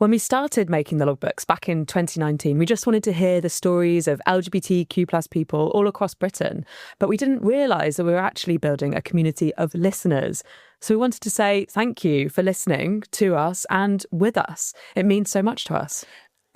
When we started making the logbooks back in 2019, we just wanted to hear the stories of LGBTQ plus people all across Britain, but we didn't realise that we were actually building a community of listeners. So we wanted to say thank you for listening to us and with us. It means so much to us.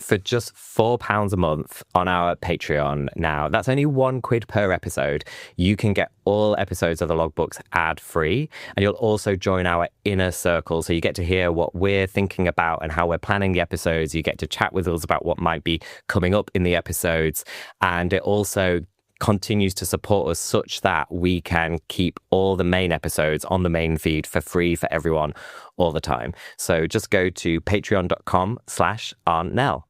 For just £4 a month on our Patreon now, that's only £1 per episode. You can get all episodes of the logbooks ad-free, and you'll also join our inner circle. So you get to hear what we're thinking about and how we're planning the episodes. You get to chat with us about what might be coming up in the episodes. And it also continues to support us such that we can keep all the main episodes on the main feed for free for everyone all the time. So just go to patreon.com/AuntNell.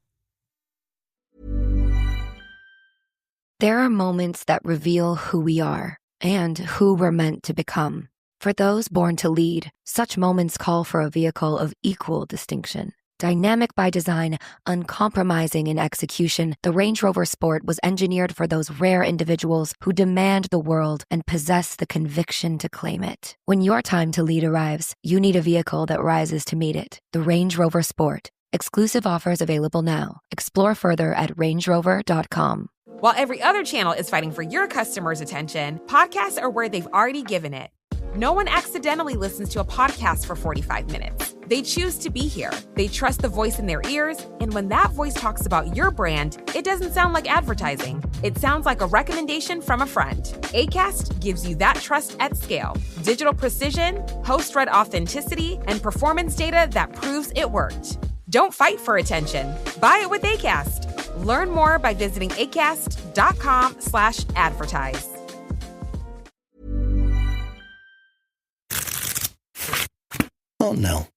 There are moments that reveal who we are and who we're meant to become. For those born to lead, such moments call for a vehicle of equal distinction. Dynamic by design, uncompromising in execution, the Range Rover Sport was engineered for those rare individuals who demand the world and possess the conviction to claim it. When your time to lead arrives, you need a vehicle that rises to meet it. The Range Rover Sport. Exclusive offers available now. Explore further at rangerover.com. While every other channel is fighting for your customers' attention, podcasts are where they've already given it. No one accidentally listens to a podcast for 45 minutes. They choose to be here. They trust the voice in their ears. And when that voice talks about your brand, it doesn't sound like advertising. It sounds like a recommendation from a friend. Acast gives you that trust at scale. Digital precision, host-read authenticity, and performance data that proves it worked. Don't fight for attention. Buy it with Acast. Learn more by visiting acast.com/advertise. Oh, no.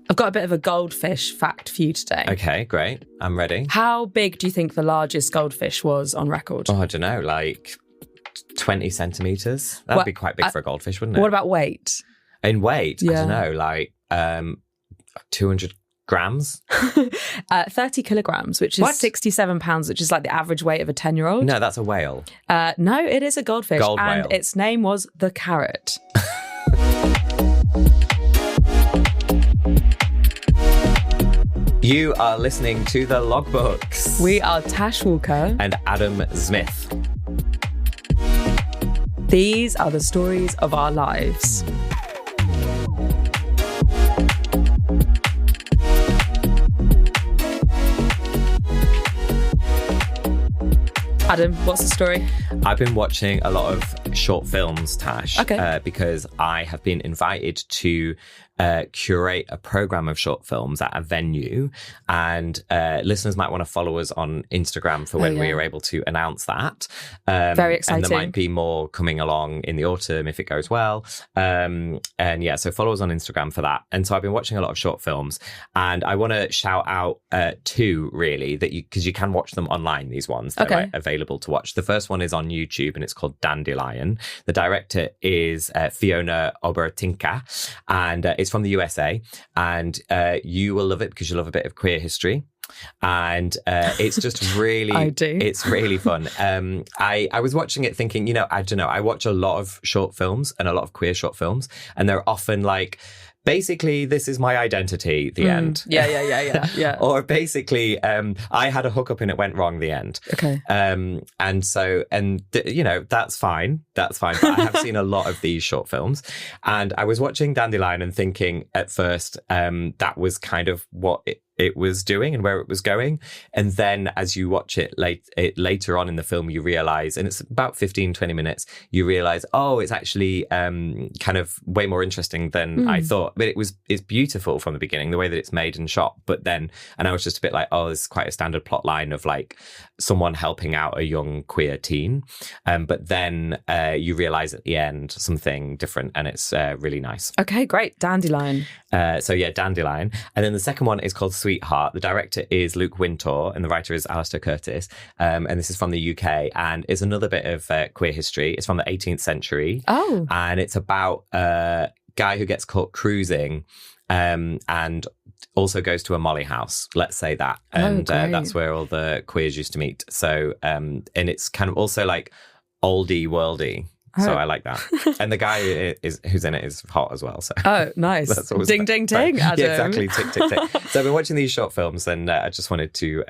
I've got a bit of a goldfish fact for you today. Okay, great. I'm ready. How big do you think the largest goldfish was on record? Oh, I don't know, like 20 centimetres? That'd be quite big for a goldfish, wouldn't it? What about weight? In weight? Yeah. I don't know, like 200 grams? 30 kilograms, which is 67 pounds, which is like the average weight of a 10-year-old. No, that's a whale. No, it is a goldfish. Gold and whale. Its name was the carrot. You are listening to The Logbooks. We are Tash Walker and Adam Smith. These are the stories of our lives. Adam, what's the story? I've been watching a lot of short films, Tash, Okay. because I have been invited to curate a program of short films at a venue, and listeners might want to follow us on Instagram for when we are able to announce that. Very exciting. And there might be more coming along in the autumn if it goes well. And yeah, so follow us on Instagram for that. And so I've been watching a lot of short films, and I want to shout out two really that because you can watch them online. These ones that are available to watch. The first one is on YouTube, and it's called Dandelion. The director is Fiona Obertinka, and it's from the USA, and you will love it because you love a bit of queer history. And it's just really, I do. It's really fun. I was watching it thinking, I don't know, I watch a lot of short films and a lot of queer short films, and they're often like, basically, this is my identity, the end. Yeah. Or basically, I had a hookup and it went wrong, the end. Okay. That's fine. That's fine. But I have seen a lot of these short films. And I was watching Dandelion and thinking at first that was kind of what it was doing and where it was going. And then as you watch it later on in the film, you realize, and it's about 15-20 minutes, you realize, oh, it's actually kind of way more interesting than I thought. But it's beautiful from the beginning, the way that it's made and shot. But then, and I was just a bit like, oh, this is quite a standard plot line of like someone helping out a young queer teen. But then you realize at the end something different, and it's really nice. Okay, great. Dandelion. Dandelion. And then the second one is called Sweetheart. The director is Luke Wintour and the writer is Alistair Curtis. And this is from the UK, and it's another bit of queer history. It's from the 18th century. Oh. And it's about a guy who gets caught cruising and also goes to a molly house, let's say that. And that's where all the queers used to meet. So, and it's kind of also like oldie worldy So I like that. And the guy who's in it is hot as well. So oh, nice. That's always ding, ding, ding, Adam. Yeah, exactly. Tick, tick, tick. So I've been watching these short films and I just wanted to,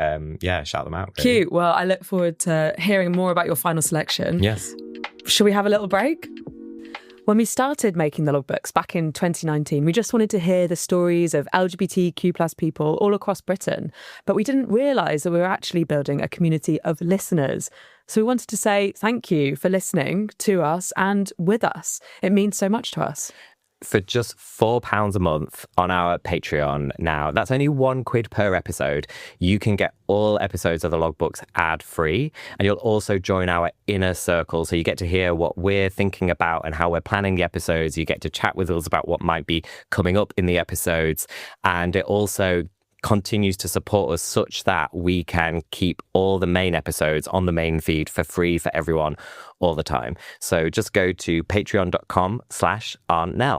shout them out. Really. Cute. Well, I look forward to hearing more about your final selection. Yes. Should we have a little break? When we started making the logbooks back in 2019, we just wanted to hear the stories of LGBTQ plus people all across Britain, but we didn't realise that we were actually building a community of listeners. So we wanted to say thank you for listening to us and with us. It means so much to us. For just £4 a month on our Patreon now, that's only £1 per episode. You can get all episodes of the logbooks ad-free, and you'll also join our inner circle. So you get to hear what we're thinking about and how we're planning the episodes. You get to chat with us about what might be coming up in the episodes. And it also continues to support us such that we can keep all the main episodes on the main feed for free for everyone all the time. So just go to patreon.com/AuntNell.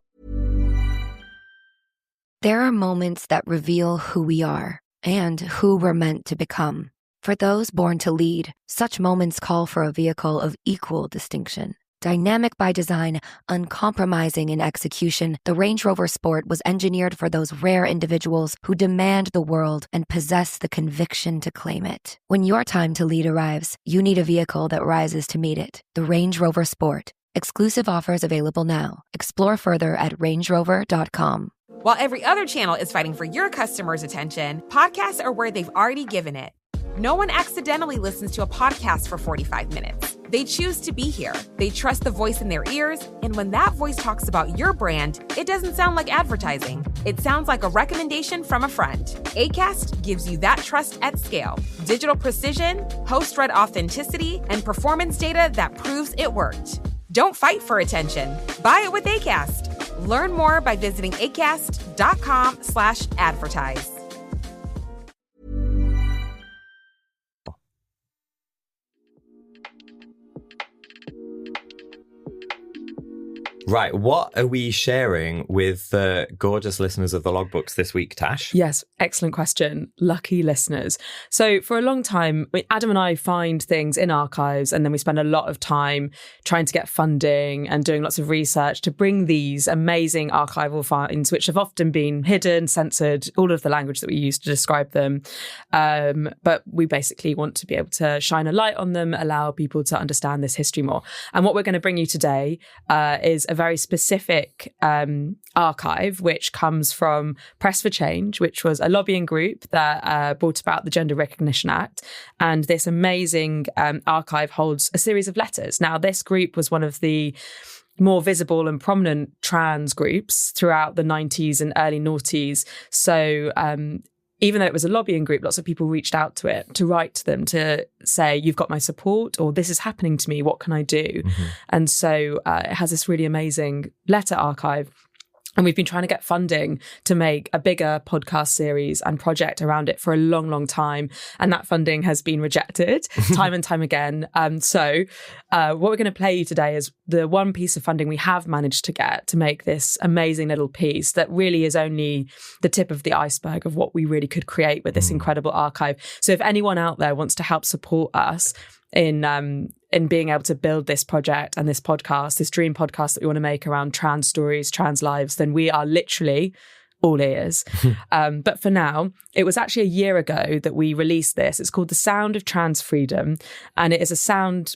There are moments that reveal who we are and who we're meant to become. For those born to lead, such moments call for a vehicle of equal distinction. Dynamic by design, uncompromising in execution, the Range Rover Sport was engineered for those rare individuals who demand the world and possess the conviction to claim it. When your time to lead arrives, you need a vehicle that rises to meet it. The Range Rover Sport. Exclusive offers available now. Explore further at rangerover.com. While every other channel is fighting for your customers' attention, podcasts are where they've already given it. No one accidentally listens to a podcast for 45 minutes. They choose to be here. They trust the voice in their ears, and when that voice talks about your brand, it doesn't sound like advertising. It sounds like a recommendation from a friend. Acast gives you that trust at scale. Digital precision, host-read authenticity, and performance data that proves it worked. Don't fight for attention. Buy it with Acast. Learn more by visiting acast.com/advertise. Right, what are we sharing with the gorgeous listeners of the logbooks this week, Tash? Yes, excellent question. Lucky listeners. So for a long time, Adam and I find things in archives, and then we spend a lot of time trying to get funding and doing lots of research to bring these amazing archival finds, which have often been hidden, censored, all of the language that we use to describe them. But we basically want to be able to shine a light on them, allow people to understand this history more. And what we're going to bring you today is a very specific archive, which comes from Press for Change, which was a lobbying group that brought about the Gender Recognition Act. And this amazing archive holds a series of letters. Now, this group was one of the more visible and prominent trans groups throughout the 90s and early noughties. So even though it was a lobbying group, lots of people reached out to it to write to them to say, you've got my support, or this is happening to me, what can I do? Mm-hmm. And so it has this really amazing letter archive. And we've been trying to get funding to make a bigger podcast series and project around it for a long, long time. And that funding has been rejected time and time again. So what we're going to play you today is the one piece of funding we have managed to get to make this amazing little piece that really is only the tip of the iceberg of what we really could create with this incredible archive. So if anyone out there wants to help support us in being able to build this project and this podcast, this dream podcast that we want to make around trans stories, trans lives, then we are literally all ears. But for now, it was actually a year ago that we released this. It's called The Sound of Trans Freedom, and it is a sound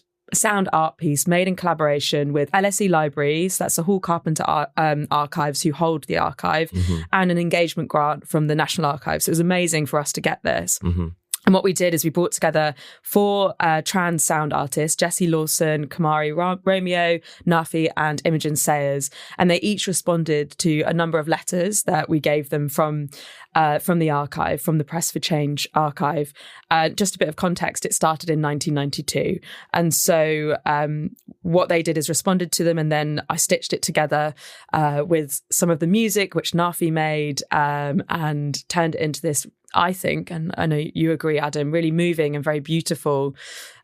art piece made in collaboration with LSE Libraries, that's the Hall Carpenter Archives who hold the archive, and an engagement grant from the National Archives. So it was amazing for us to get this. And what we did is we brought together 4 trans sound artists, Jesse Lawson, Kamari Romeo, Naafi, and Imogen Sayers. And they each responded to a number of letters that we gave them from the archive, from the Press for Change archive. Just a bit of context, it started in 1992. And so what they did is responded to them, and then I stitched it together with some of the music, which Naafi made, and turned it into this I think, and I know you agree, Adam, really moving and very beautiful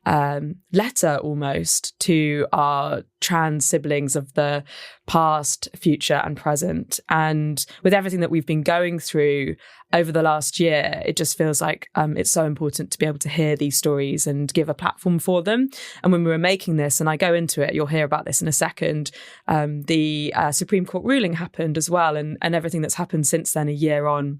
letter almost to our trans siblings of the past, future and present. And with everything that we've been going through over the last year, it just feels like it's so important to be able to hear these stories and give a platform for them. And when we were making this, and I go into it, you'll hear about this in a second, the Supreme Court ruling happened as well, and everything that's happened since then, a year on,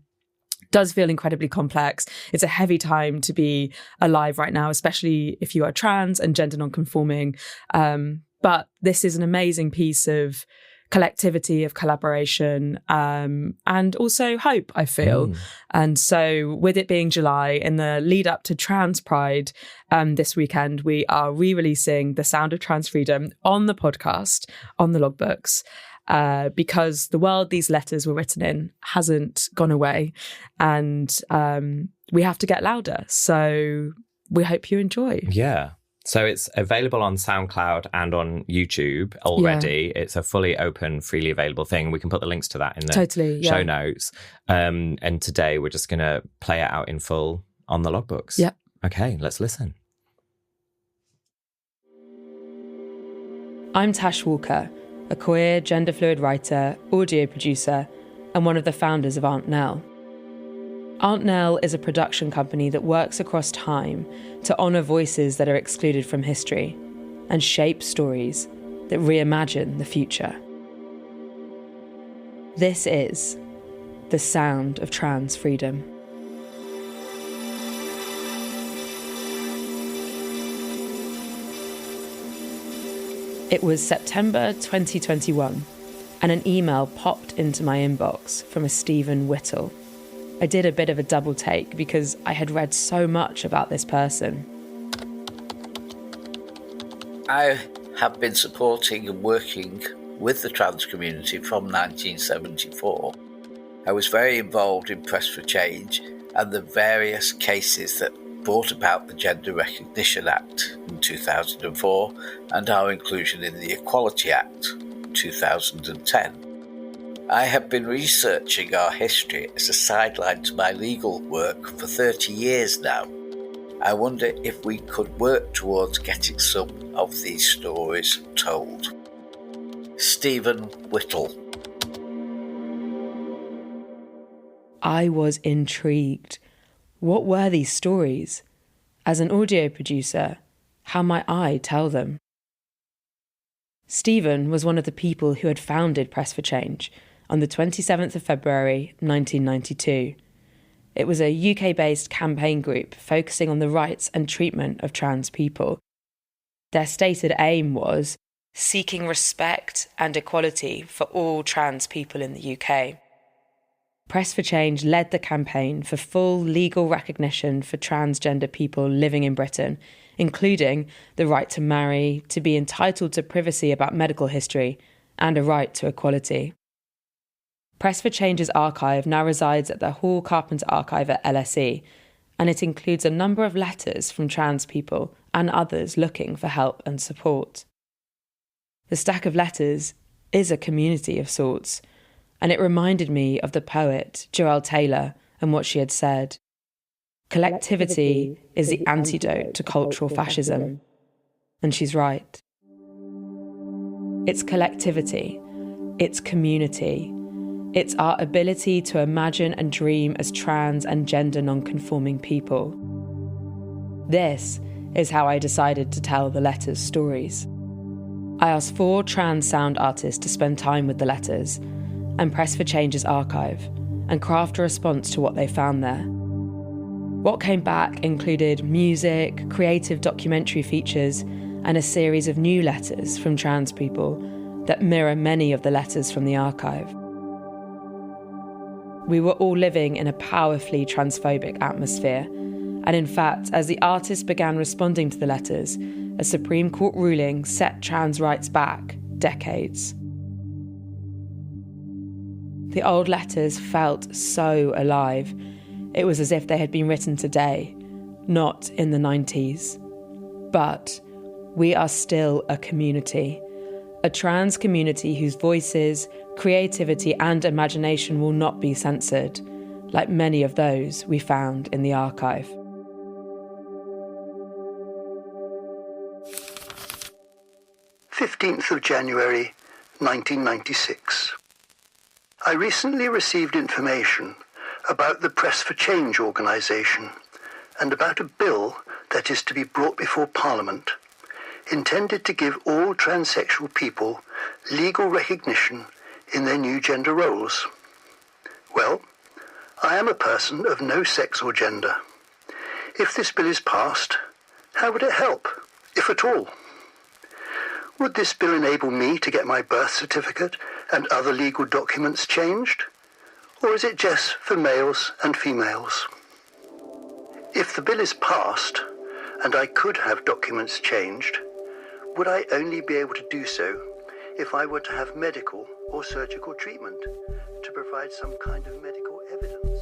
does feel incredibly complex. It's a heavy time to be alive right now, especially if you are trans and gender non-conforming. But this is an amazing piece of collectivity, of collaboration, and also hope, I feel. And so with it being July, in the lead up to Trans Pride this weekend, we are re-releasing The Sound of Trans Freedom on the podcast, on the logbooks. Because the world these letters were written in hasn't gone away, and we have to get louder. So we hope you enjoy. Yeah. So it's available on SoundCloud and on YouTube already. Yeah. It's a fully open, freely available thing. We can put the links to that in the show notes. And today we're just going to play it out in full on the logbooks. Yep. Okay, let's listen. I'm Tash Walker, a queer, gender-fluid writer, audio producer, and one of the founders of Aunt Nell. Aunt Nell is a production company that works across time to honour voices that are excluded from history and shape stories that reimagine the future. This is The Sound of Trans Freedom. It was September 2021, and an email popped into my inbox from a Stephen Whittle. I did a bit of a double take because I had read so much about this person. I have been supporting and working with the trans community from 1974. I was very involved in Press for Change and the various cases that brought about the Gender Recognition Act in 2004 and our inclusion in the Equality Act 2010. I have been researching our history as a sideline to my legal work for 30 years now. I wonder if we could work towards getting some of these stories told. Stephen Whittle. I was intrigued. What were these stories? As an audio producer, how might I tell them? Stephen was one of the people who had founded Press for Change on the 27th of February 1992. It was a UK-based campaign group focusing on the rights and treatment of trans people. Their stated aim was seeking respect and equality for all trans people in the UK. Press for Change led the campaign for full legal recognition for transgender people living in Britain, including the right to marry, to be entitled to privacy about medical history, and a right to equality. Press for Change's archive now resides at the Hall Carpenter Archive at LSE, and it includes a number of letters from trans people and others looking for help and support. The stack of letters is a community of sorts, and it reminded me of the poet Joelle Taylor and what she had said. Collectivity is the antidote to cultural fascism. And she's right. It's collectivity. It's community. It's our ability to imagine and dream as trans and gender non-conforming people. This is how I decided to tell the letters' stories. I asked 4 trans sound artists to spend time with the letters and Press for Change's archive and craft a response to what they found there. What came back included music, creative documentary features, and a series of new letters from trans people that mirror many of the letters from the archive. We were all living in a powerfully transphobic atmosphere, and in fact, as the artists began responding to the letters, a Supreme Court ruling set trans rights back decades. The old letters felt so alive. It was as if they had been written today, not in the 90s. But we are still a community, a trans community whose voices, creativity and imagination will not be censored, like many of those we found in the archive. January 1996. I recently received information about the Press for Change organisation and about a bill that is to be brought before Parliament, intended to give all transsexual people legal recognition in their new gender roles. Well, I am a person of no sex or gender. If this bill is passed, how would it help, if at all? Would this bill enable me to get my birth certificate and other legal documents changed? Or is it just for males and females? If the bill is passed, and I could have documents changed, would I only be able to do so if I were to have medical or surgical treatment to provide some kind of medical evidence?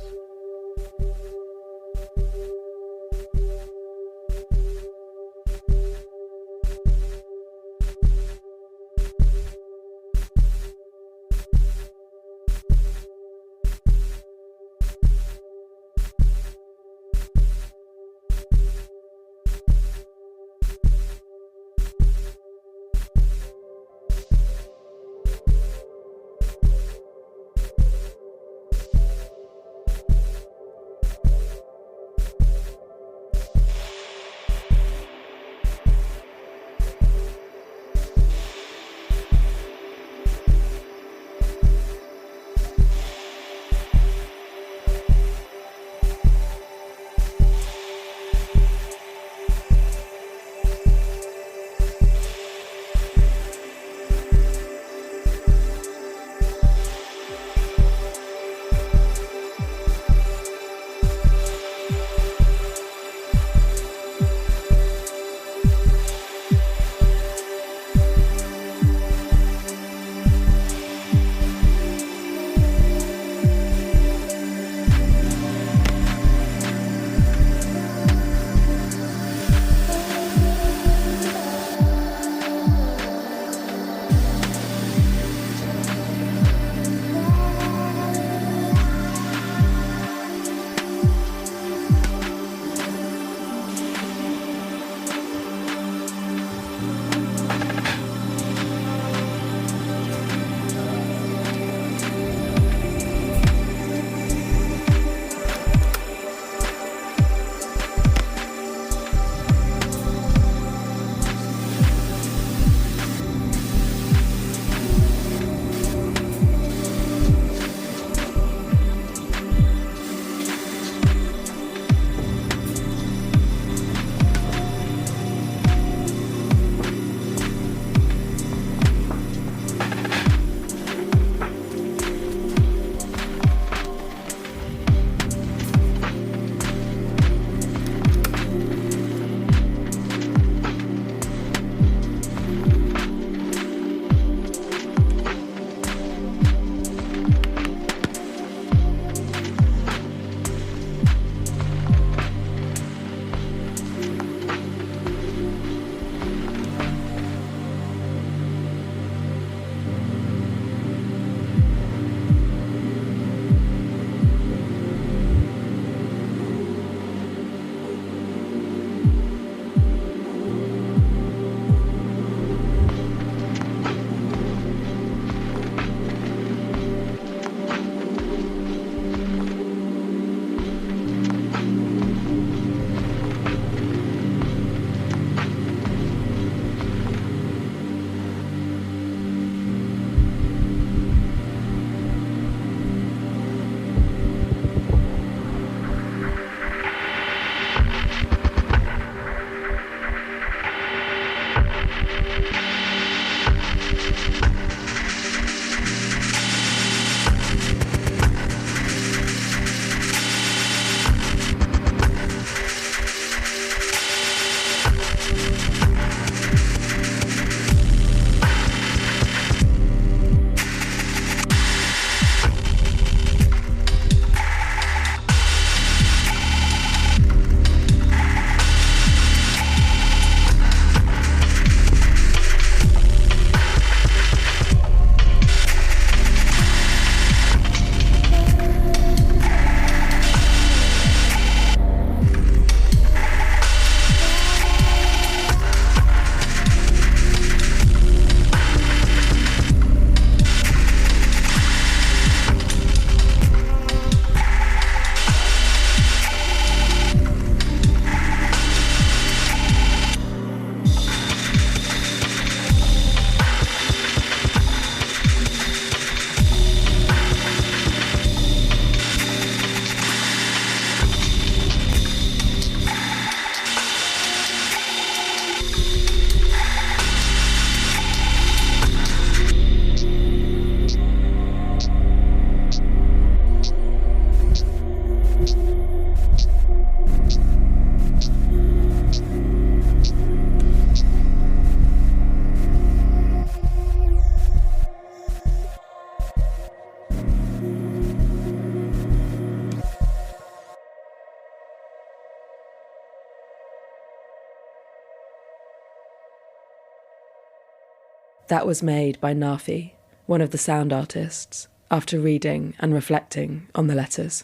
That was made by Naafi, one of the sound artists, after reading and reflecting on the letters.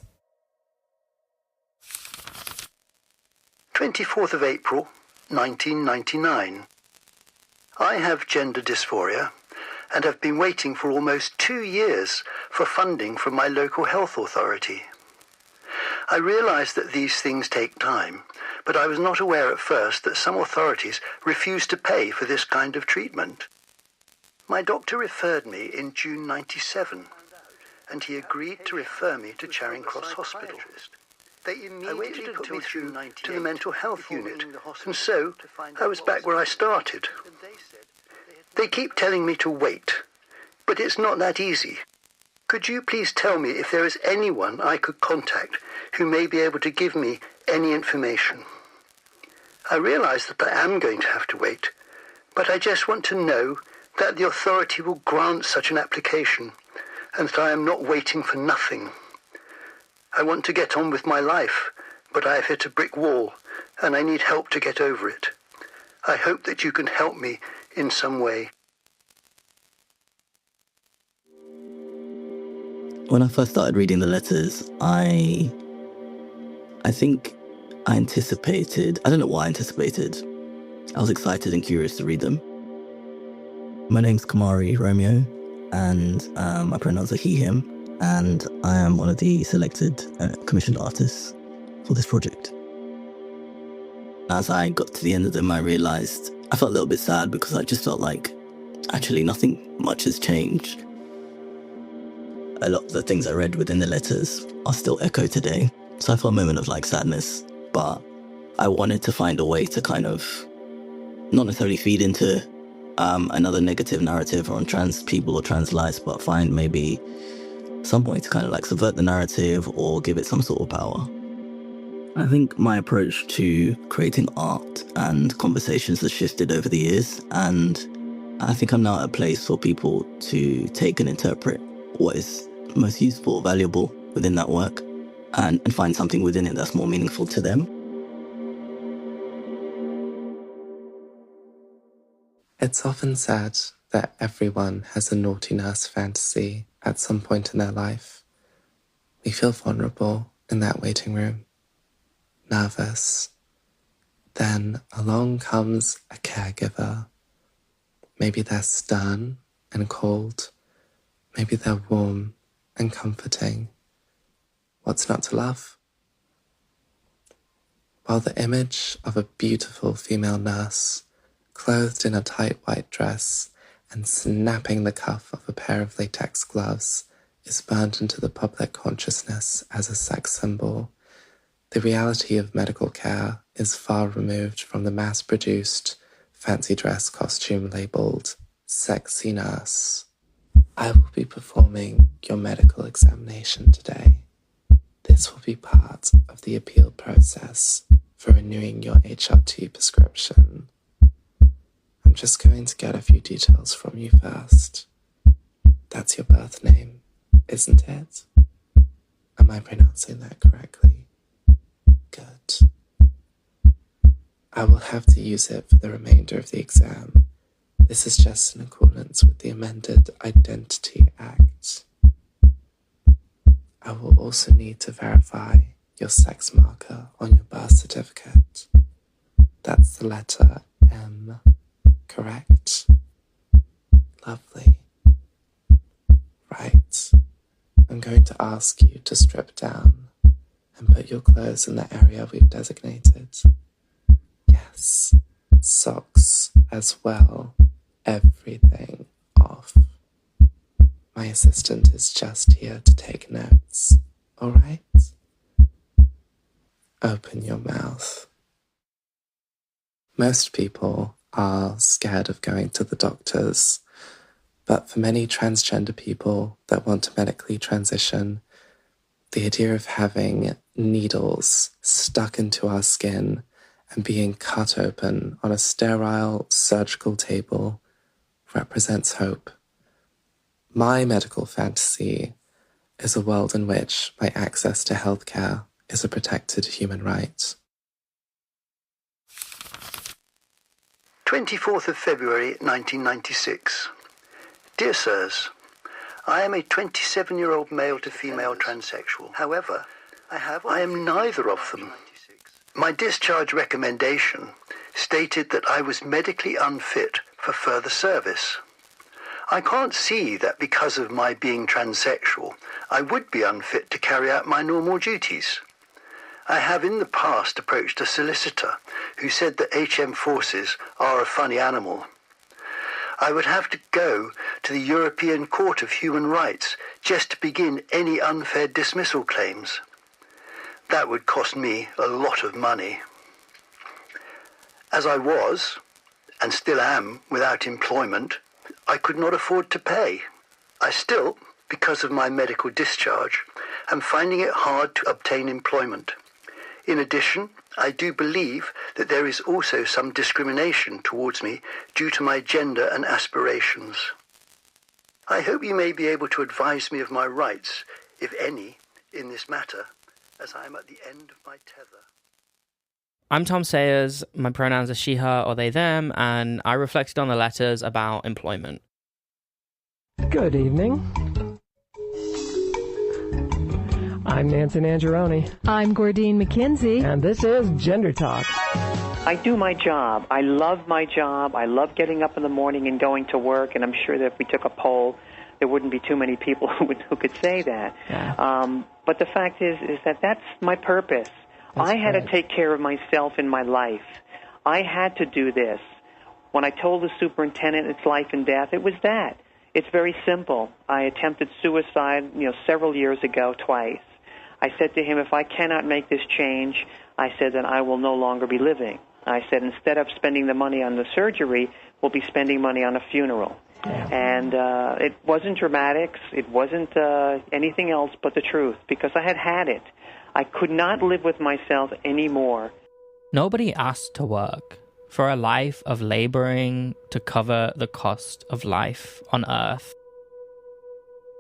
24th of April, 1999. I have gender dysphoria and have been waiting for almost 2 years for funding from my local health authority. I realise that these things take time, but I was not aware at first that some authorities refuse to pay for this kind of treatment. My doctor referred me in June 97, and he agreed to refer me to Charing Cross Hospital. I waited to put me through to the mental health unit, and so I was back where I started. They keep telling me to wait, but it's not that easy. Could you please tell me if there is anyone I could contact who may be able to give me any information? I realise that I am going to have to wait, but I just want to know that the authority will grant such an application and that I am not waiting for nothing. I want to get on with my life, but I have hit a brick wall and I need help to get over it. I hope that you can help me in some way. When I first started reading the letters, I think I anticipated, I don't know what I anticipated. I was excited and curious to read them. My name's Kamari Romeo, and my pronouns are he, him, and I am one of the selected commissioned artists for this project. As I got to the end of them, I realised I felt a little bit sad because I just felt like actually nothing much has changed. A lot of the things I read within the letters are still echoed today, so I felt a moment of sadness, but I wanted to find a way to kind of not necessarily feed into another negative narrative on trans people or trans lives, but find maybe some way to kind of subvert the narrative or give it some sort of power. I think my approach to creating art and conversations has shifted over the years, and I think I'm now at a place for people to take and interpret what is most useful, valuable within that work and find something within it that's more meaningful to them. It's often said that everyone has a naughty nurse fantasy at some point in their life. We feel vulnerable in that waiting room, nervous. Then along comes a caregiver. Maybe they're stern and cold. Maybe they're warm and comforting. What's not to love? While the image of a beautiful female nurse, clothed in a tight white dress and snapping the cuff of a pair of latex gloves, is burned into the public consciousness as a sex symbol, the reality of medical care is far removed from the mass-produced, fancy dress costume labelled sexy nurse. I will be performing your medical examination today. This will be part of the appeal process for renewing your HRT prescription. I'm just going to get a few details from you first. That's your birth name, isn't it? Am I pronouncing that correctly? Good. I will have to use it for the remainder of the exam. This is just in accordance with the amended Identity Act. I will also need to verify your sex marker on your birth certificate. That's the letter M, correct? Lovely. Right. I'm going to ask you to strip down and put your clothes in the area we've designated. Yes, socks as well. Everything off. My assistant is just here to take notes, all right? Open your mouth. Most people are scared of going to the doctors, but for many transgender people that want to medically transition, the idea of having needles stuck into our skin and being cut open on a sterile surgical table represents hope. My medical fantasy is a world in which my access to healthcare is a protected human right. 24th of February 1996. Dear Sirs, I am a 27-year-old male to female transsexual. However, I am neither of them. My discharge recommendation stated that I was medically unfit for further service. I can't see that because of my being transsexual, I would be unfit to carry out my normal duties. I have in the past approached a solicitor who said that HM forces are a funny animal. I would have to go to the European Court of Human Rights just to begin any unfair dismissal claims. That would cost me a lot of money. As I was, and still am, without employment, I could not afford to pay. I still, because of my medical discharge, am finding it hard to obtain employment. In addition, I do believe that there is also some discrimination towards me due to my gender and aspirations. I hope you may be able to advise me of my rights, if any, in this matter, as I am at the end of my tether. I'm Tom Sayers, my pronouns are she, her, or they, them, and I reflected on the letters about employment. Good evening. I'm Nancy Angeroni. I'm Gordine McKenzie. And this is Gender Talk. I do my job. I love my job. I love getting up in the morning and going to work, and I'm sure that if we took a poll, there wouldn't be too many people who could say that. Yeah. But the fact is that that's my purpose. I had to take care of myself in my life. I had to do this. When I told the superintendent it's life and death, it was that. It's very simple. I attempted suicide, several years ago, twice. I said to him, if I cannot make this change, I said, then I will no longer be living. I said, instead of spending the money on the surgery, we'll be spending money on a funeral. Yeah. And it wasn't dramatics. It wasn't anything else but the truth, because I had it. I could not live with myself anymore. Nobody asked to work for a life of labouring to cover the cost of life on Earth.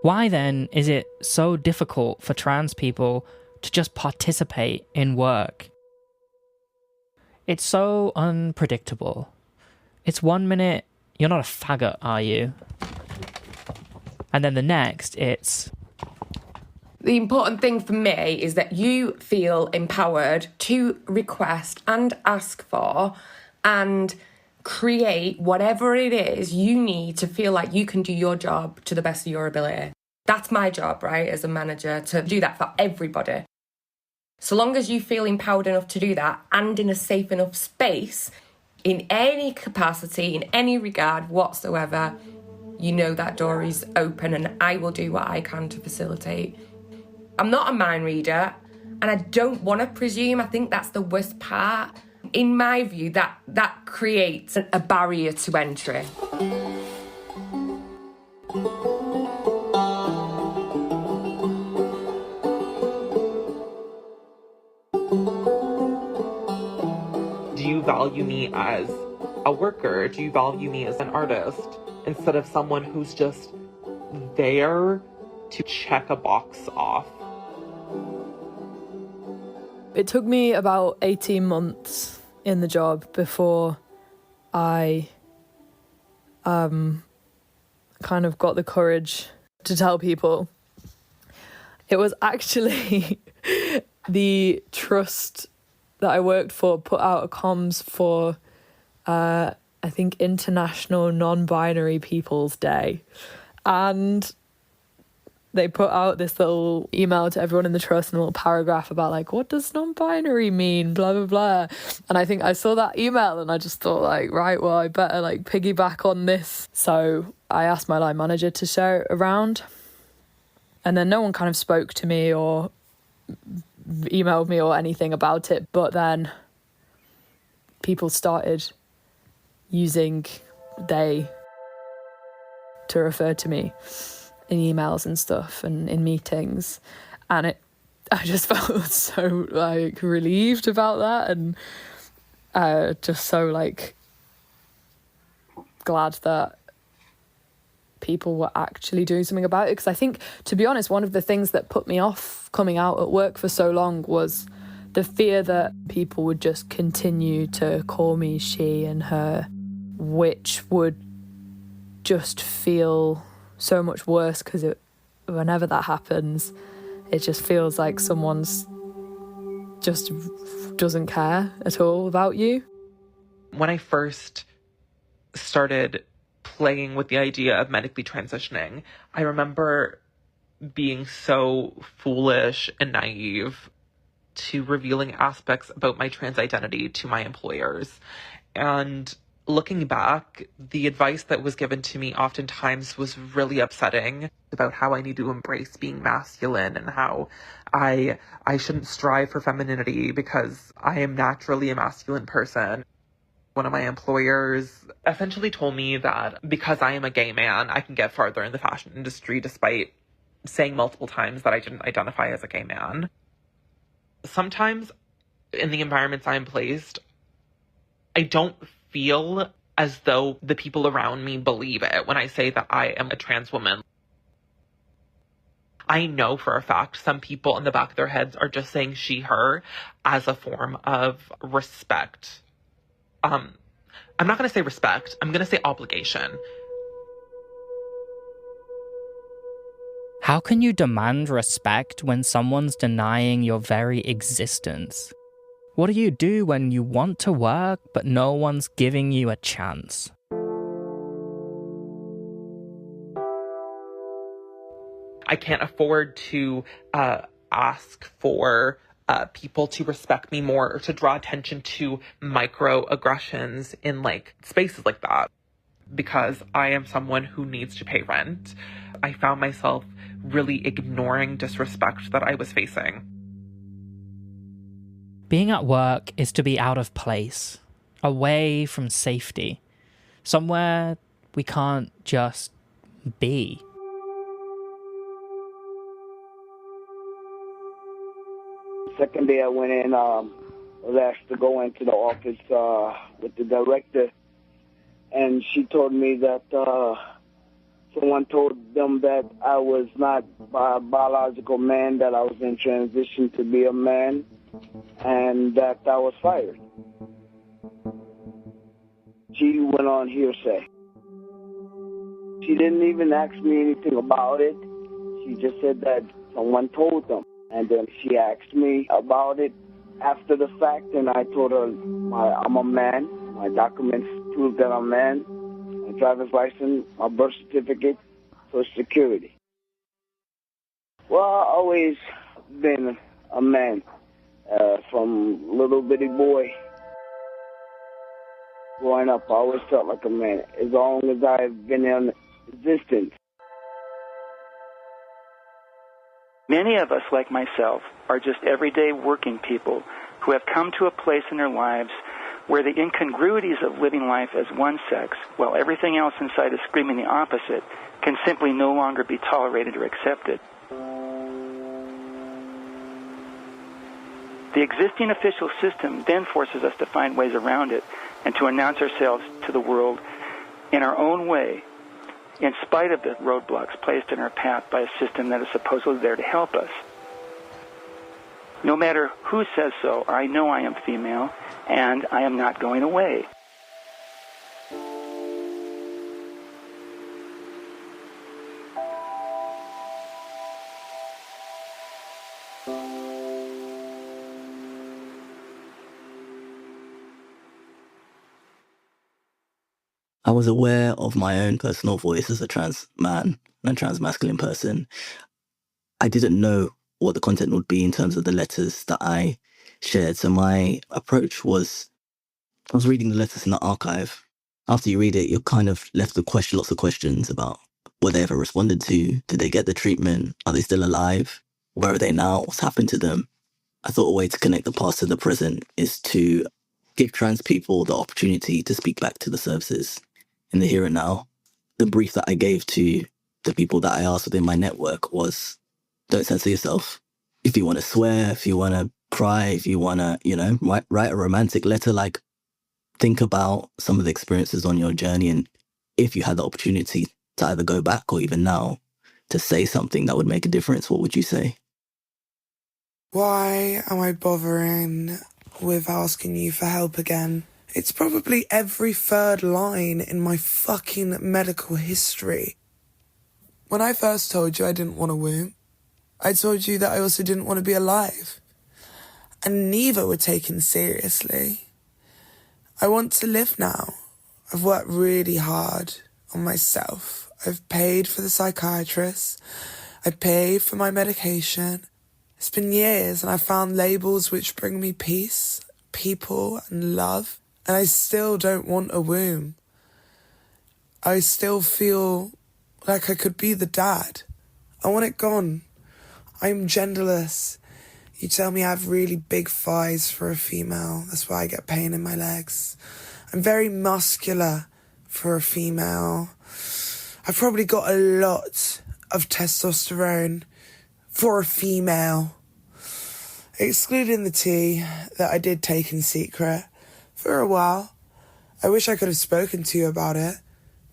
Why then is it so difficult for trans people to just participate in work? It's so unpredictable. It's 1 minute, you're not a faggot, are you? And then the next, it's... The important thing for me is that you feel empowered to request and ask for and create whatever it is you need to feel like you can do your job to the best of your ability. That's my job, right, as a manager, to do that for everybody. So long as you feel empowered enough to do that and in a safe enough space, in any capacity, in any regard whatsoever, you know that door is open and I will do what I can to facilitate. I'm not a mind reader and I don't want to presume. I think that's the worst part. In my view, that creates a barrier to entry. Do you value me as a worker? Do you value me as an artist instead of someone who's just there to check a box off? It took me about 18 months in the job before I kind of got the courage to tell people. It was actually the trust that I worked for put out a comms for, I think, International Non-Binary People's Day. And they put out this little email to everyone in the trust and a little paragraph about, like, what does non-binary mean, blah, blah, blah. And I think I saw that email and I just thought, like, right, well, I better, like, piggyback on this. So I asked my line manager to share it around. And then no one kind of spoke to me or emailed me or anything about it. But then people started using they to refer to me in emails and stuff and in meetings, and I just felt so, like, relieved about that, and just so, like, glad that people were actually doing something about it. Because I think, to be honest, one of the things that put me off coming out at work for so long was the fear that people would just continue to call me she and her which would just feel so much worse because whenever that happens, it just feels like someone's just doesn't care at all about you. When I first started playing with the idea of medically transitioning, I remember being so foolish and naive to revealing aspects about my trans identity to my employers. And looking back, the advice that was given to me oftentimes was really upsetting about how I need to embrace being masculine and how I shouldn't strive for femininity because I am naturally a masculine person. One of my employers essentially told me that because I am a gay man, I can get farther in the fashion industry despite saying multiple times that I didn't identify as a gay man. Sometimes in the environments I'm placed, I don't feel as though the people around me believe it when I say that I am a trans woman. I know for a fact some people in the back of their heads are just saying she, her as a form of respect. I'm not going to say respect. I'm going to say obligation. How can you demand respect when someone's denying your very existence? What do you do when you want to work, but no one's giving you a chance? I can't afford to ask for people to respect me more or to draw attention to microaggressions in spaces like that because I am someone who needs to pay rent. I found myself really ignoring disrespect that I was facing. Being at work is to be out of place, away from safety, somewhere we can't just be. Second day I went in, I was asked to go into the office with the director, and she told me that someone told them that I was not a biological man, that I was in transition to be a man, and that I was fired. She went on hearsay. She didn't even ask me anything about it. She just said that someone told them. And then she asked me about it after the fact, and I told her I'm a man. My documents prove that I'm a man. My driver's license, my birth certificate, Social Security. Well, I've always been a man from little bitty boy. Growing up, I always felt like a man as long as I've been in existence. Many of us, like myself, are just everyday working people who have come to a place in their lives where the incongruities of living life as one sex, while everything else inside is screaming the opposite, can simply no longer be tolerated or accepted. The existing official system then forces us to find ways around it and to announce ourselves to the world in our own way, in spite of the roadblocks placed in our path by a system that is supposedly there to help us. No matter who says so, I know I am female, and I am not going away. I was aware of my own personal voice as a trans man and a trans masculine person. I didn't know what the content would be in terms of the letters that I shared. So my approach was, I was reading the letters in the archive. After you read it, you're kind of left with lots of questions about were they ever responded to? Did they get the treatment? Are they still alive? Where are they now? What's happened to them? I thought a way to connect the past to the present is to give trans people the opportunity to speak back to the services in the here and now. The brief that I gave to the people that I asked within my network was, don't censor yourself. If you want to swear, if you want to cry, if you want to, write a romantic letter, think about some of the experiences on your journey. And if you had the opportunity to either go back or even now to say something that would make a difference, what would you say? Why am I bothering with asking you for help again? It's probably every third line in my fucking medical history. When I first told you I didn't want a womb, I told you that I also didn't want to be alive. And neither were taken seriously. I want to live now. I've worked really hard on myself. I've paid for the psychiatrist. I paid for my medication. It's been years and I found labels which bring me peace, people and love. And I still don't want a womb. I still feel like I could be the dad. I want it gone. I'm genderless. You tell me I have really big thighs for a female. That's why I get pain in my legs. I'm very muscular for a female. I've probably got a lot of testosterone for a female. Excluding the tea that I did take in secret for a while. I wish I could have spoken to you about it,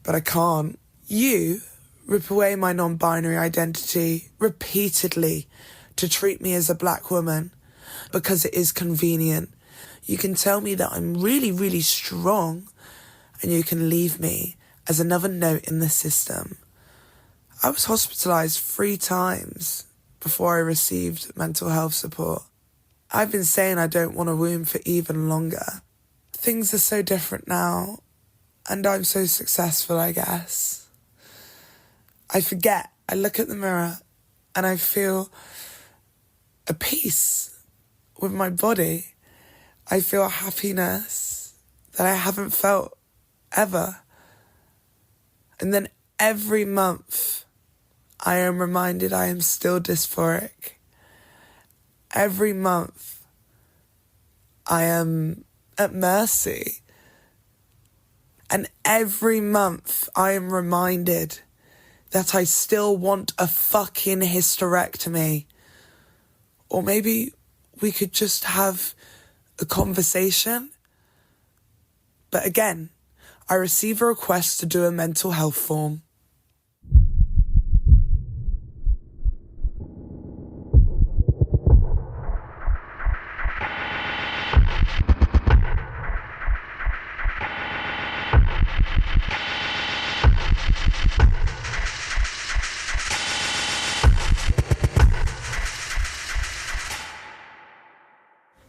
but I can't. You rip away my non-binary identity repeatedly to treat me as a black woman because it is convenient. You can tell me that I'm really, really strong and you can leave me as another note in the system. I was hospitalised 3 times before I received mental health support. I've been saying I don't want a womb for even longer. Things are so different now, and I'm so successful, I guess. I forget. I look at the mirror and I feel a peace with my body. I feel happiness that I haven't felt ever. And then every month I am reminded I am still dysphoric. Every month I am at mercy. And every month I am reminded that I still want a fucking hysterectomy. Or maybe we could just have a conversation. But again, I receive a request to do a mental health form.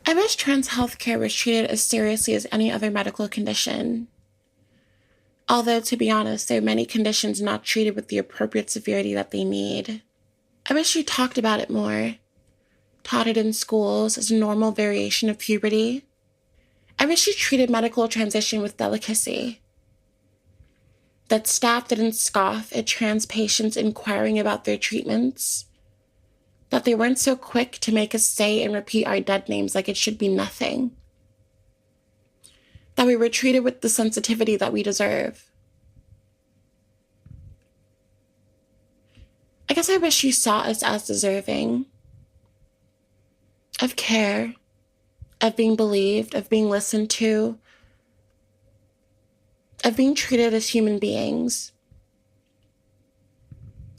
I wish trans healthcare was treated as seriously as any other medical condition. Although, to be honest, there are many conditions not treated with the appropriate severity that they need. I wish you talked about it more, taught it in schools as a normal variation of puberty. I wish you treated medical transition with delicacy. That staff didn't scoff at trans patients inquiring about their treatments. That they weren't so quick to make us say and repeat our dead names like it should be nothing. That we were treated with the sensitivity that we deserve. I guess I wish you saw us as deserving of care, of being believed, of being listened to, of being treated as human beings,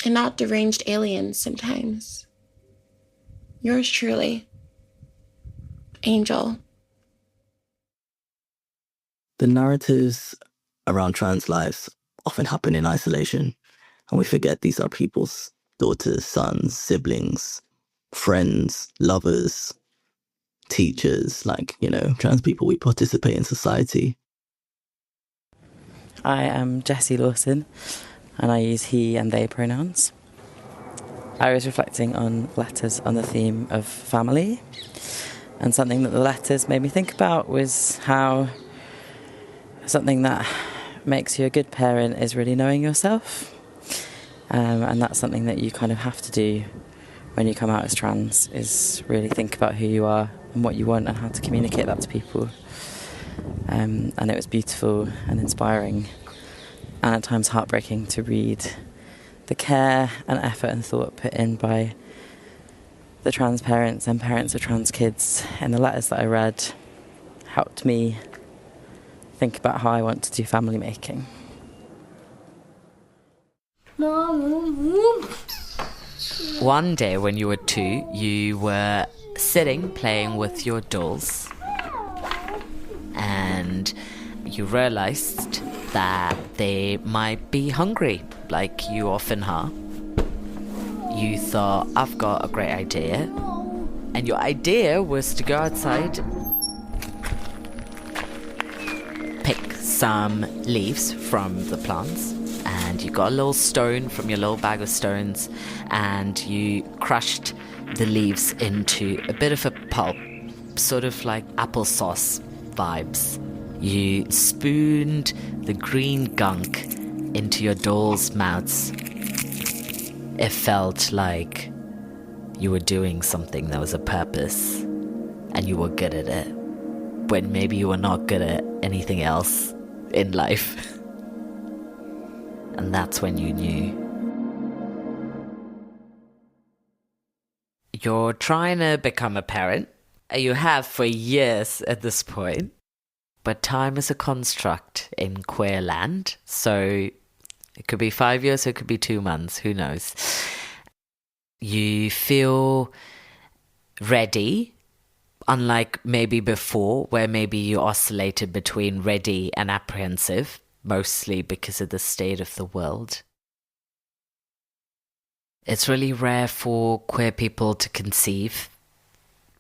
and not deranged aliens sometimes. Yours truly, Angel. The narratives around trans lives often happen in isolation, and we forget these are people's daughters, sons, siblings, friends, lovers, teachers. Trans people, we participate in society. I am Jesse Lawson, and I use he and they pronouns. I was reflecting on letters on the theme of family, and something that the letters made me think about was how something that makes you a good parent is really knowing yourself, and that's something that you kind of have to do when you come out as trans, is really think about who you are and what you want and how to communicate that to people. And it was beautiful and inspiring, and at times heartbreaking to read the care and effort and thought put in by the trans parents and parents of trans kids. And the letters that I read helped me think about how I want to do family making. One day when you were 2, you were sitting playing with your dolls, and you realized that they might be hungry, like you often are. You thought, I've got a great idea. And your idea was to go outside, pick some leaves from the plants, and you got a little stone from your little bag of stones, and you crushed the leaves into a bit of a pulp, sort of like applesauce vibes. You spooned the green gunk into your doll's mouths. It felt like you were doing something that was a purpose, and you were good at it, when maybe you were not good at anything else in life. And that's when you knew. You're trying to become a parent. You have for years at this point. But time is a construct in queer land, so it could be 5 years, or it could be 2 months, who knows. You feel ready, unlike maybe before, where maybe you oscillated between ready and apprehensive, mostly because of the state of the world. It's really rare for queer people to conceive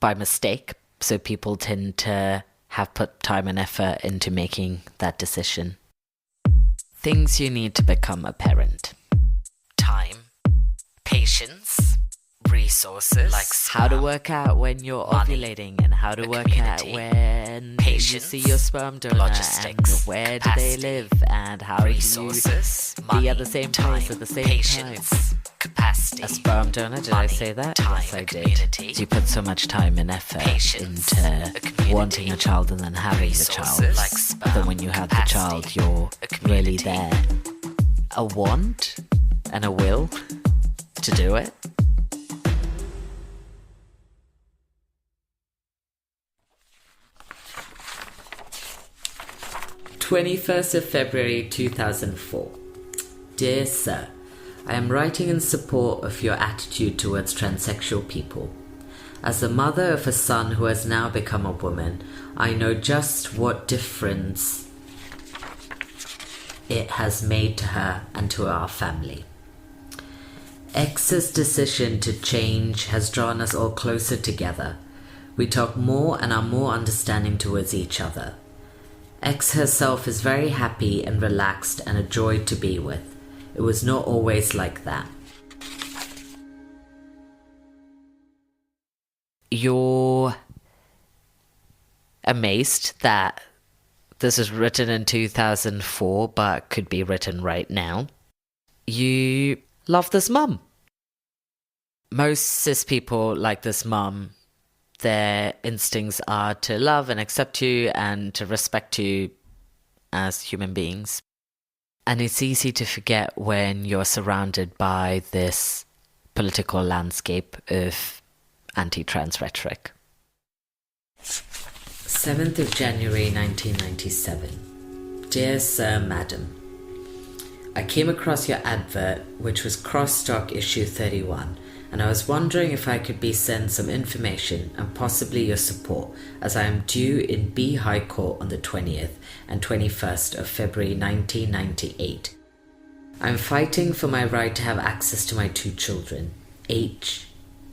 by mistake, so people tend to have put time and effort into making that decision. Things you need to become a parent: time, patience, resources, like how to work out when you're ovulating, and how to work out when you see your sperm donor, and where do they live, and how do you be at the same place at the same time. Capacity. A sperm donor, did I say that? Yes, I did. You put so much time and effort into wanting a child and then having the child, that when you have the child, you're really there. A want and a will to do it. February 21st, 2004. Dear Sir, I am writing in support of your attitude towards transsexual people. As the mother of a son who has now become a woman, I know just what difference it has made to her and to our family. X's decision to change has drawn us all closer together. We talk more and are more understanding towards each other. X herself is very happy and relaxed and a joy to be with. It was not always like that. You're amazed that this is written in 2004 but could be written right now. You love this mum. Most cis people like this mum. Their instincts are to love and accept you and to respect you as human beings. And it's easy to forget when you're surrounded by this political landscape of anti-trans rhetoric. 7th of January 1997. Dear Sir, Madam, I came across your advert, which was Cross-Stock issue 31, and I was wondering if I could be sent some information and possibly your support, as I am due in B High Court on the 20th and 21st of February 1998. I am fighting for my right to have access to my 2 children, H,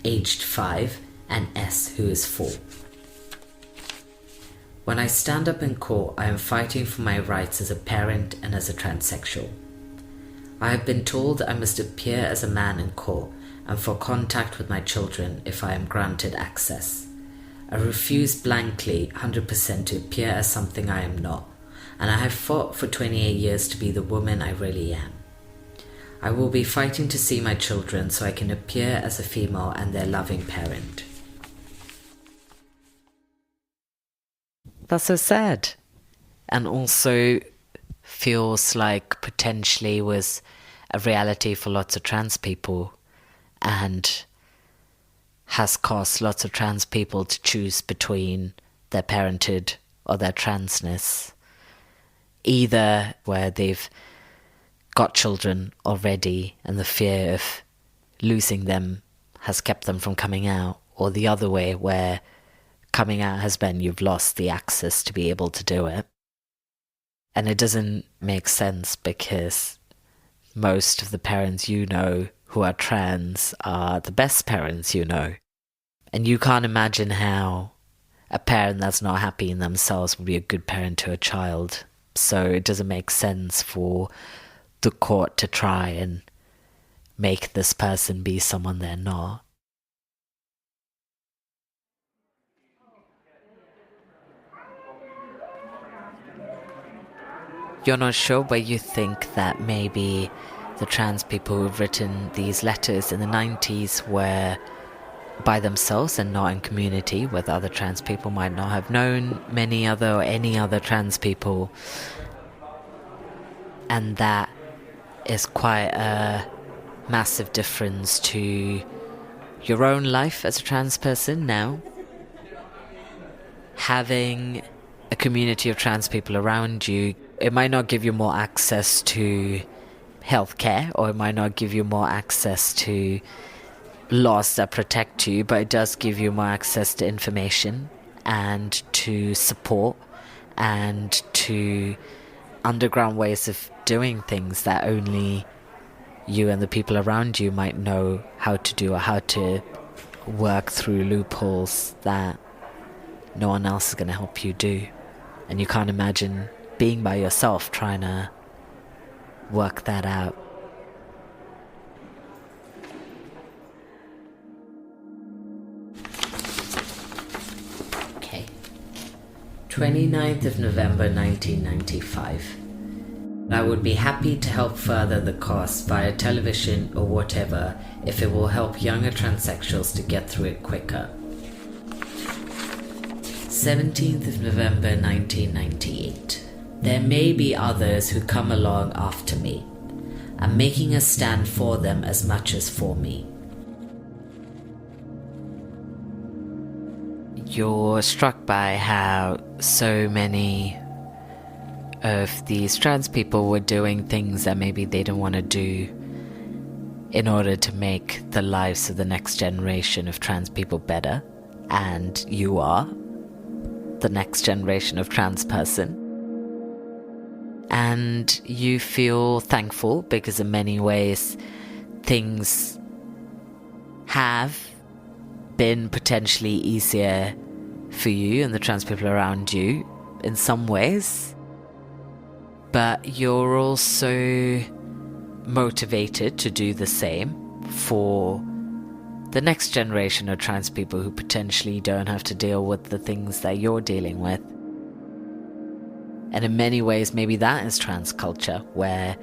aged 5, and S, who is 4. When I stand up in court, I am fighting for my rights as a parent and as a transsexual. I have been told I must appear as a man in court and for contact with my children if I am granted access. I refuse blankly 100% to appear as something I am not, and I have fought for 28 years to be the woman I really am. I will be fighting to see my children so I can appear as a female and their loving parent. That's so sad, and also feels like potentially was a reality for lots of trans people, and has caused lots of trans people to choose between their parenthood or their transness, either where they've got children already and the fear of losing them has kept them from coming out, or the other way where coming out has been you've lost the access to be able to do it. And it doesn't make sense because most of the parents you know who are trans are the best parents you know. And you can't imagine how a parent that's not happy in themselves would be a good parent to a child. So it doesn't make sense for the court to try and make this person be someone they're not. You're not sure, but you think that maybe the trans people who've written these letters in the 90s were by themselves and not in community with other trans people, might not have known many other or any other trans people. And that is quite a massive difference to your own life as a trans person now. Having a community of trans people around you, it might not give you more access to healthcare, or it might not give you more access to laws that protect you, but it does give you more access to information and to support and to underground ways of doing things that only you and the people around you might know how to do, or how to work through loopholes that no one else is going to help you do. And you can't imagine being by yourself trying to work that out. Okay. 29th of November 1995. I would be happy to help further the cause via television or whatever if it will help younger transsexuals to get through it quicker. 17th of November 1998. There may be others who come along after me. I'm making a stand for them as much as for me. You're struck by how so many of these trans people were doing things that maybe they didn't want to do in order to make the lives of the next generation of trans people better. And you are the next generation of trans person. And you feel thankful because in many ways things have been potentially easier for you and the trans people around you in some ways. But you're also motivated to do the same for the next generation of trans people who potentially don't have to deal with the things that you're dealing with. And in many ways, maybe that is trans culture, where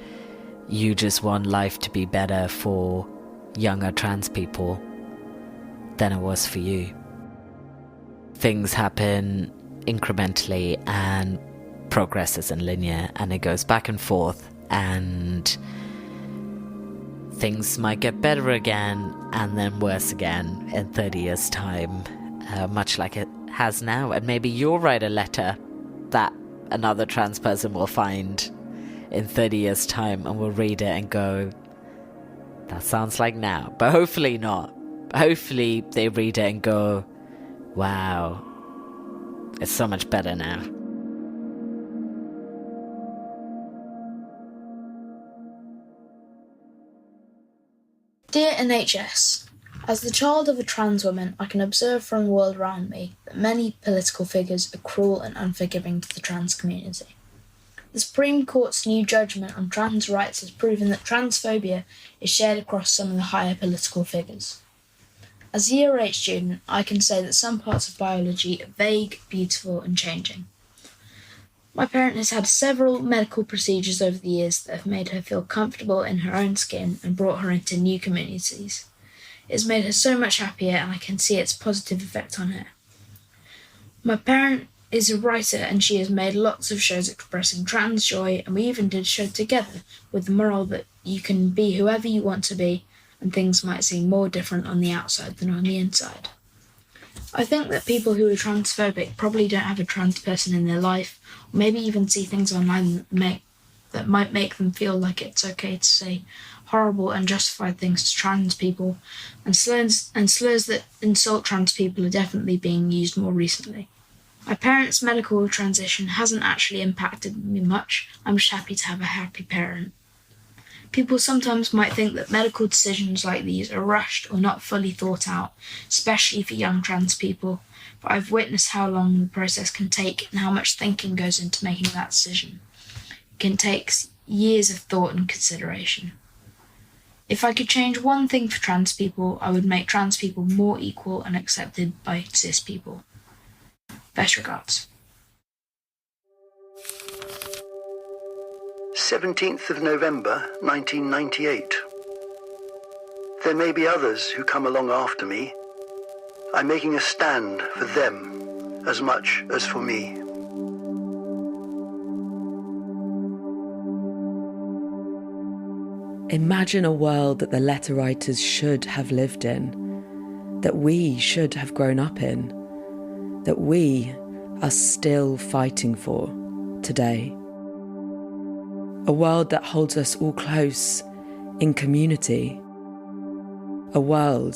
you just want life to be better for younger trans people than it was for you. Things happen incrementally and progress isn't linear, and it goes back and forth, and things might get better again and then worse again in 30 years' time, much like it has now. And maybe you'll write a letter that another trans person will find in 30 years' time and will read it and go, that sounds like now. But hopefully not. Hopefully they read it and go, wow, it's so much better now. Dear NHS, as the child of a trans woman, I can observe from the world around me that many political figures are cruel and unforgiving to the trans community. The Supreme Court's new judgment on trans rights has proven that transphobia is shared across some of the higher political figures. As a Year 8 student, I can say that some parts of biology are vague, beautiful and changing. My parent has had several medical procedures over the years that have made her feel comfortable in her own skin and brought her into new communities. It has made her so much happier, and I can see its positive effect on her. My parent is a writer, and she has made lots of shows expressing trans joy, and we even did a show together with the moral that you can be whoever you want to be, and things might seem more different on the outside than on the inside. I think that people who are transphobic probably don't have a trans person in their life, or maybe even see things online that might make them feel like it's okay to say horrible, unjustified things to trans people, and slurs that insult trans people are definitely being used more recently. My parents' medical transition hasn't actually impacted me much. I'm just happy to have a happy parent. People sometimes might think that medical decisions like these are rushed or not fully thought out, especially for young trans people, but I've witnessed how long the process can take and how much thinking goes into making that decision. It can take years of thought and consideration. If I could change one thing for trans people, I would make trans people more equal and accepted by cis people. Best regards. 17th of November, 1998. There may be others who come along after me. I'm making a stand for them as much as for me. Imagine a world that the letter writers should have lived in, that we should have grown up in, that we are still fighting for today. A world that holds us all close in community. A world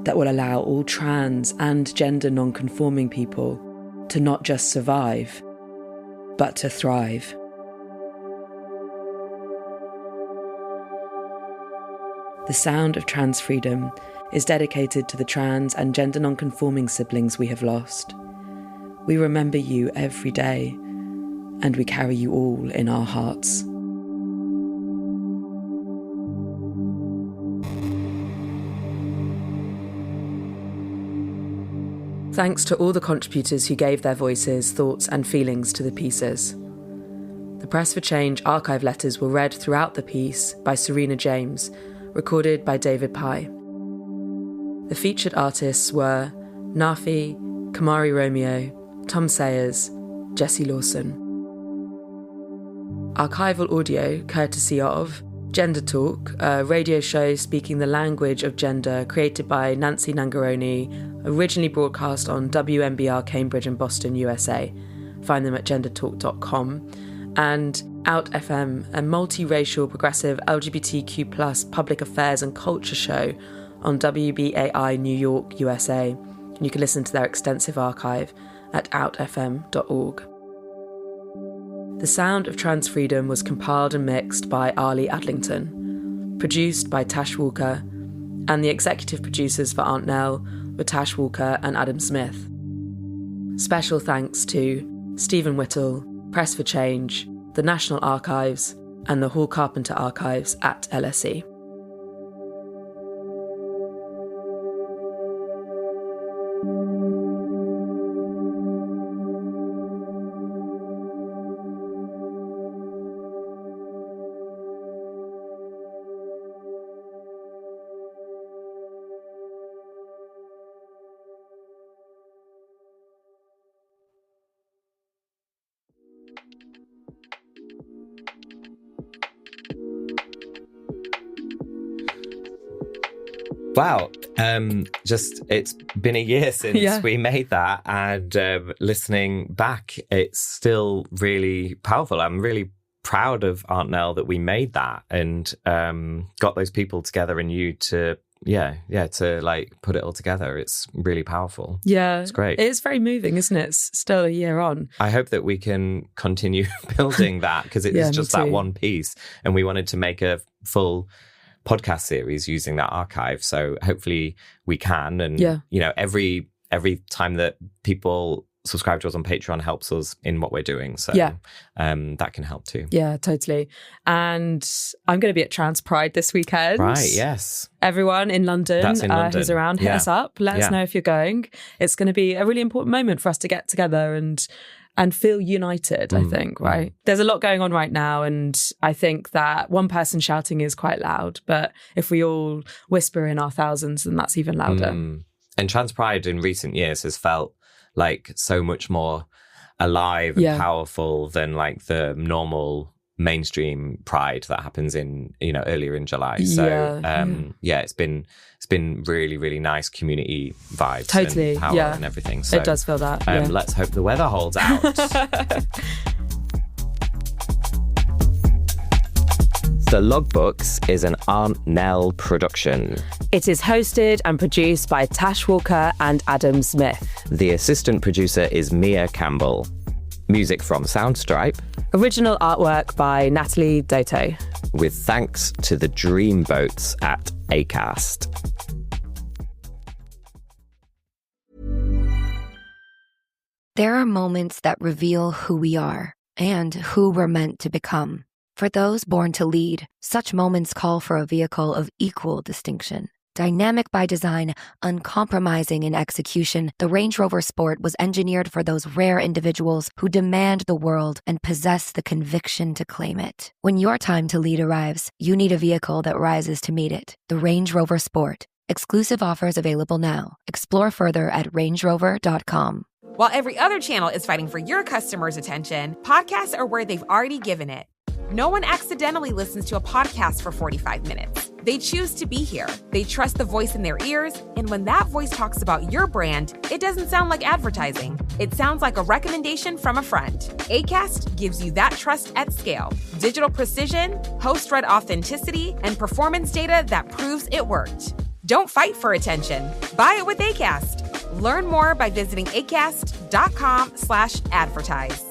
that will allow all trans and gender non-conforming people to not just survive, but to thrive. The sound of trans freedom is dedicated to the trans and gender non-conforming siblings we have lost. We remember you every day, and we carry you all in our hearts. Thanks to all the contributors who gave their voices, thoughts and feelings to the pieces. The Press for Change archive letters were read throughout the piece by Serena James, recorded by David Pye. The featured artists were Naafi, Kamari Romeo, Tom Sayers, Jesse Lawson. Archival audio courtesy of Gender Talk, a radio show speaking the language of gender created by Nancy Nangaroni, originally broadcast on WMBR Cambridge and Boston, USA. Find them at gendertalk.com. And Out FM, a multiracial, progressive LGBTQ+ public affairs and culture show on WBAI New York, USA. And you can listen to their extensive archive at outfm.org. The Sound of Trans Freedom was compiled and mixed by Arlie Adlington, produced by Tash Walker, and the executive producers for Aunt Nell were Tash Walker and Adam Smith. Special thanks to Stephen Whittle, Press for Change, the National Archives, and the Hall Carpenter Archives at LSE. Wow. It's been a year since we made that, and listening back, it's still really powerful. I'm really proud of Aunt Nell that we made that and got those people together and you to to like put it all together. It's really powerful. Yeah. It's great. It is very moving, isn't it? It's still a year on. I hope that we can continue building that, because it is just that one piece, and we wanted to make a full podcast series using that archive. So hopefully we can. And you know, every time that people subscribe to us on Patreon helps us in what we're doing. So that can help too. Yeah, totally. And I'm going to be at Trans Pride this weekend. Right, yes. Everyone in London, who's around, hit us up. Let us know if you're going. It's going to be a really important moment for us to get together and feel united, I think, right? There's a lot going on right now, and I think that one person shouting is quite loud, but if we all whisper in our thousands, then that's even louder. And Trans Pride in recent years has felt like so much more alive and powerful than like the normal mainstream Pride that happens in, you know, earlier in July. So it's been really, really nice community vibes, totally, and power and everything. So it does feel that. Let's hope the weather holds out. The Logbooks is an Aunt Nell production. It is hosted and produced by Tash Walker and Adam Smith. The assistant producer is Mia Campbell. Music from Soundstripe. Original artwork by Natalie Doto. With thanks to the Dreamboats at Acast. There are moments that reveal who we are and who we're meant to become. For those born to lead, such moments call for a vehicle of equal distinction. Dynamic by design, uncompromising in execution, the Range Rover Sport was engineered for those rare individuals who demand the world and possess the conviction to claim it. When your time to lead arrives, you need a vehicle that rises to meet it. The Range Rover Sport. Exclusive offers available now. Explore further at rangerover.com. While every other channel is fighting for your customers' attention, podcasts are where they've already given it. No one accidentally listens to a podcast for 45 minutes. They choose to be here. They trust the voice in their ears, and when that voice talks about your brand, it doesn't sound like advertising. It sounds like a recommendation from a friend. Acast gives you that trust at scale. Digital precision, host-read authenticity, and performance data that proves it worked. Don't fight for attention. Buy it with Acast. Learn more by visiting acast.com/advertise.